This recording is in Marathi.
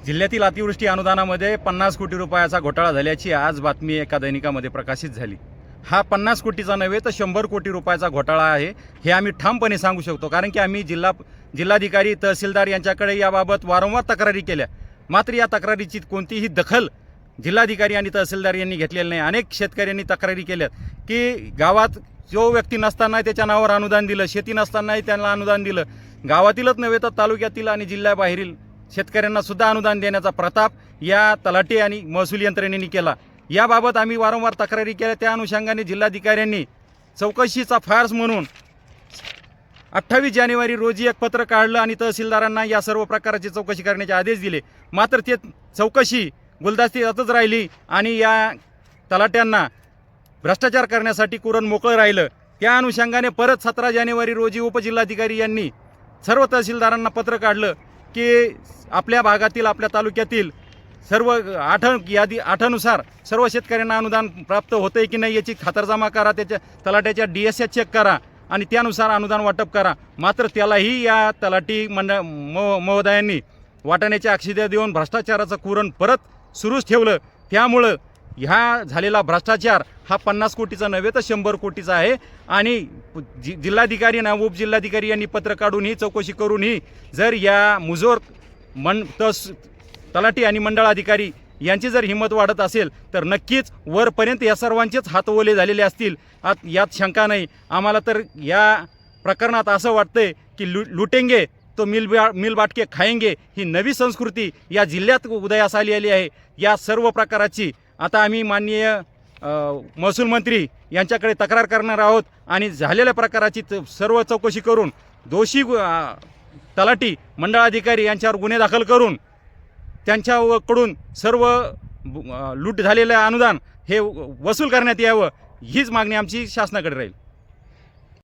जिल्ह्यातील अतिवृष्टी अनुदानामध्ये 50 कोटी रुपयाचा घोटाळा झाल्याची आज बातमी एका दैनिकामध्ये प्रकाशित झाली। हा 50 कोटीचा नव्हे तर 100 कोटी रुपयाचा घोटाळा आहे हे आम्ही ठामपणे सांगू शकतो, कारण की आम्ही जिल्हाधिकारी तहसीलदार यांच्याकडे याबाबत वारंवार तक्रारी केल्या, मात्र या तक्रारीची कोणतीही दखल जिल्हाधिकारी आणि तहसीलदार यांनी घेतलेली नाही। अनेक शेतकऱ्यांनी तक्रारी केल्यात की गावात जो व्यक्ती नसताना त्याच्या नावावर अनुदान दिलं, शेती नसतानाही त्यांना अनुदान दिलं, गावातीलच नव्हे तर तालुक्यातील आणि जिल्ह्याबाहेरील शेतकऱ्यांना सुद्धा अनुदान देण्याचा प्रताप या तलाठी आणि महसूल यंत्रणेने केला। याबाबत आम्ही वारंवार तक्रारी केल्या। त्या अनुषंगाने जिल्हाधिकाऱ्यांनी चौकशीचा फार्स म्हणून 28 जानेवारी रोजी एक पत्र काढलं आणि तहसीलदारांना या सर्व प्रकारची चौकशी करण्याचे आदेश दिले। मात्र ते चौकशी गुलदस्त्यातच राहिली आणि या तलाट्यांना भ्रष्टाचार करण्यासाठी कुरण मोकळं राहिलं। त्या अनुषंगाने परत 17 जानेवारी रोजी उपजिल्हाधिकारी यांनी सर्व तहसीलदारांना पत्र काढलं की आपल्या भागातील आपल्या तालुक्यातील सर्व आठानुसार सर्व शेतकऱ्यांना अनुदान प्राप्त होतंय की नाही याची खातरजमा करा, त्याच्या तलाट्याच्या DSS चेक करा आणि त्यानुसार अनुदान वाटप करा। मात्र त्यालाही या तलाठी महोदयांनी वाटाण्याच्या अक्षिद्या देऊन भ्रष्टाचाराचं कुरण परत सुरूच ठेवलं। त्यामुळं ह्या झालेला भ्रष्टाचार हा 50 कोटीचा नव्हे तर 100 कोटीचा आहे आणि जिल्हाधिकारी आणि उपजिल्हाधिकारी यांनी पत्र काढूनही चौकशी करूनही जर या मुजोर तलाठी आणि मंडळ अधिकारी यांची जर हिंमत वाढत असेल तर नक्कीच वरपर्यंत या सर्वांचेच हात ओले झालेले असतील, यात शंका नाही। आम्हाला तर या प्रकरणात असं वाटतंय की लुटेंगे तो मिल बाटके खाएंगे ही नवी संस्कृती या जिल्ह्यात उदयास आली आहे। या सर्व प्रकाराची आता आम्ही माननीय महसूल मंत्री यांच्याकडे तक्रार करणार आहोत आणि झालेल्या प्रकाराची सर्व चौकशी करून दोषी तलाठी मंडळ अधिकारी यांच्यावर गुन्हे दाखल करून त्यांच्याकडून सर्व लूट झालेलं अनुदान हे वसूल करण्यात यावं, हीच मागणी आमची शासनाकडे राहील।